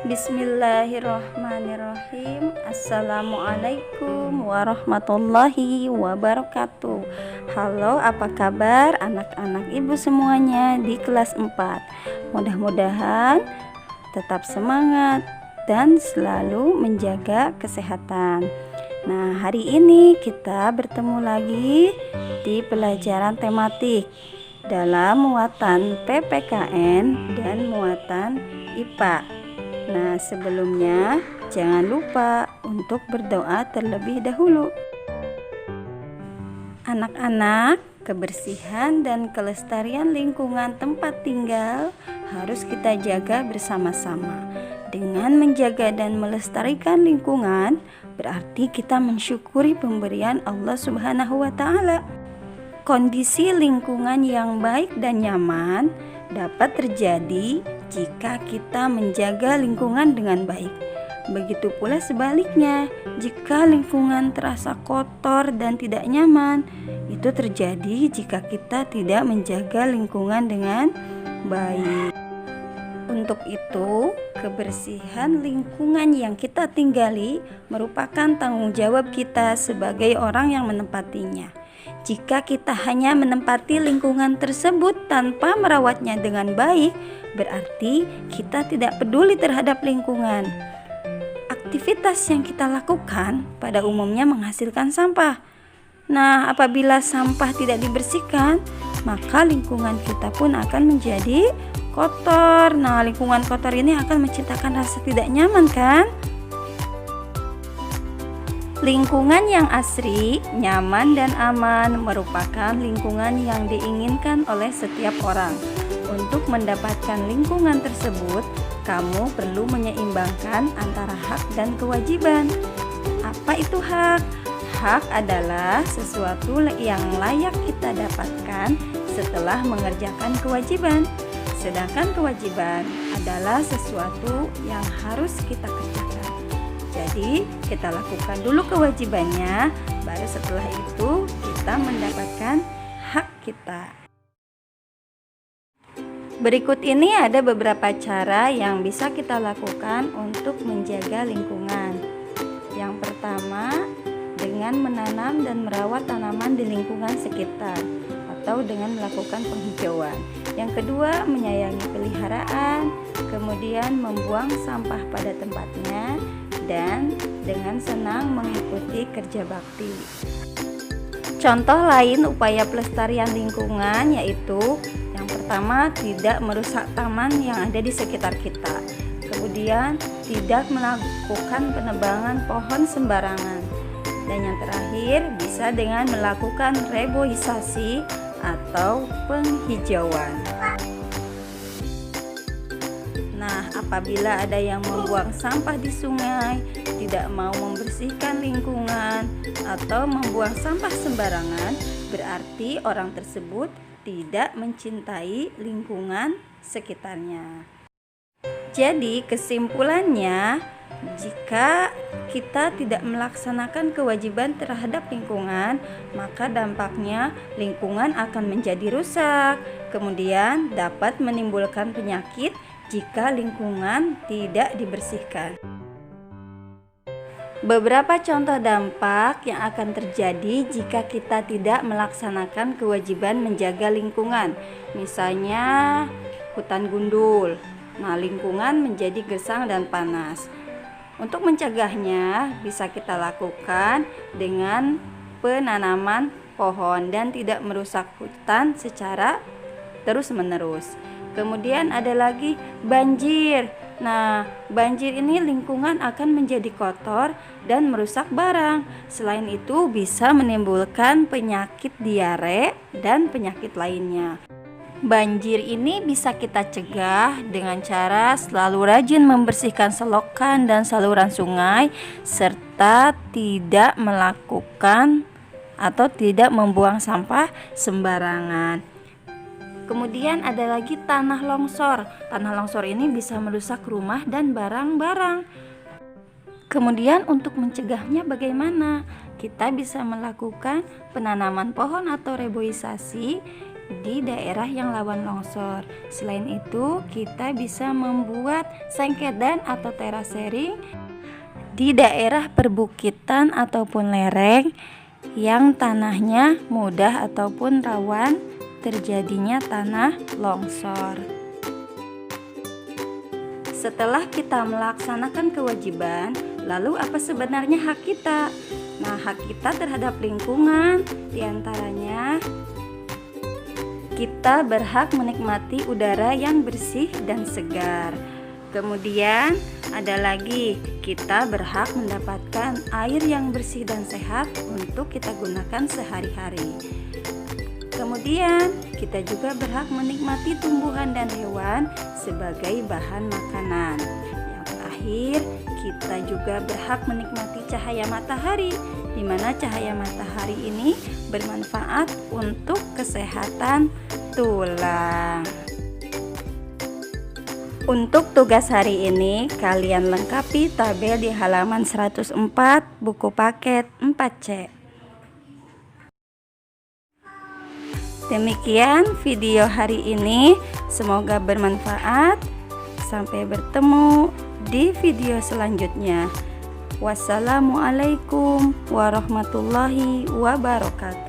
Bismillahirrahmanirrahim. Assalamualaikum warahmatullahi wabarakatuh. Halo, apa kabar anak-anak ibu semuanya di kelas 4? Mudah-mudahan tetap semangat dan selalu menjaga kesehatan. Nah, hari ini kita bertemu lagi di pelajaran tematik dalam muatan PPKN dan muatan IPA. Nah, sebelumnya jangan lupa untuk berdoa terlebih dahulu. Anak-anak, kebersihan dan kelestarian lingkungan tempat tinggal harus kita jaga bersama-sama. Dengan menjaga dan melestarikan lingkungan, berarti kita mensyukuri pemberian Allah Subhanahu wa Ta'ala. Kondisi lingkungan yang baik dan nyaman dapat terjadi jika kita menjaga lingkungan dengan baik. Begitu pula sebaliknya, jika lingkungan terasa kotor dan tidak nyaman, itu terjadi jika kita tidak menjaga lingkungan dengan baik. Untuk itu, kebersihan lingkungan yang kita tinggali merupakan tanggung jawab kita sebagai orang yang menempatinya. Jika kita hanya menempati lingkungan tersebut tanpa merawatnya dengan baik, berarti kita tidak peduli terhadap lingkungan. Aktivitas yang kita lakukan pada umumnya menghasilkan sampah. Nah, apabila sampah tidak dibersihkan, maka lingkungan kita pun akan menjadi kotor. Nah, lingkungan kotor ini akan menciptakan rasa tidak nyaman, kan? Lingkungan yang asri, nyaman dan aman merupakan lingkungan yang diinginkan oleh setiap orang. Untuk mendapatkan lingkungan tersebut, kamu perlu menyeimbangkan antara hak dan kewajiban. Apa itu hak? Hak adalah sesuatu yang layak kita dapatkan setelah mengerjakan kewajiban. Sedangkan kewajiban adalah sesuatu yang harus kita kerjakan. Jadi kita lakukan dulu kewajibannya, baru setelah itu kita mendapatkan hak kita. Berikut ini ada beberapa cara yang bisa kita lakukan untuk menjaga lingkungan. Yang pertama, dengan menanam dan merawat tanaman di lingkungan sekitar atau dengan melakukan penghijauan. Yang kedua, menyayangi peliharaan, kemudian membuang sampah pada tempatnya, dan dengan senang mengikuti kerja bakti. Contoh lain upaya pelestarian lingkungan yaitu yang pertama, tidak merusak taman yang ada di sekitar kita. Kemudian, tidak melakukan penebangan pohon sembarangan. Dan yang terakhir, bisa dengan melakukan reboisasi atau penghijauan. Nah, apabila ada yang membuang sampah di sungai, tidak mau membersihkan lingkungan, atau membuang sampah sembarangan, berarti orang tersebut tidak mencintai lingkungan sekitarnya. Jadi, kesimpulannya, jika kita tidak melaksanakan kewajiban terhadap lingkungan, maka dampaknya lingkungan akan menjadi rusak, kemudian dapat menimbulkan penyakit jika lingkungan tidak dibersihkan. Beberapa contoh dampak yang akan terjadi jika kita tidak melaksanakan kewajiban menjaga lingkungan. Misalnya hutan gundul. Nah, lingkungan menjadi gersang dan panas. Untuk mencegahnya bisa kita lakukan dengan penanaman pohon dan tidak merusak hutan secara terus-menerus. Kemudian ada lagi banjir. Nah, banjir ini lingkungan akan menjadi kotor dan merusak barang. Selain itu bisa menimbulkan penyakit diare dan penyakit lainnya. Banjir ini bisa kita cegah dengan cara selalu rajin membersihkan selokan dan saluran sungai serta tidak melakukan atau tidak membuang sampah sembarangan. Kemudian ada lagi tanah longsor. Tanah longsor ini bisa merusak rumah dan barang-barang. Kemudian untuk mencegahnya bagaimana? Kita bisa melakukan penanaman pohon atau reboisasi di daerah yang rawan longsor. Selain itu, kita bisa membuat sengkedan atau terasering di daerah perbukitan ataupun lereng yang tanahnya mudah ataupun rawan terjadinya tanah longsor. Setelah kita melaksanakan kewajiban, lalu apa sebenarnya hak kita? Nah, hak kita terhadap lingkungan diantaranya kita berhak menikmati udara yang bersih dan segar. Kemudian ada lagi, kita berhak mendapatkan air yang bersih dan sehat untuk kita gunakan sehari-hari. Kemudian kita juga berhak menikmati tumbuhan dan hewan sebagai bahan makanan. Yang terakhir, kita juga berhak menikmati cahaya matahari, di mana cahaya matahari ini bermanfaat untuk kesehatan tulang. Untuk tugas hari ini, kalian lengkapi tabel di halaman 104 buku paket 4C. Demikian video hari ini, semoga bermanfaat. Sampai bertemu di video selanjutnya. Wassalamualaikum warahmatullahi wabarakatuh.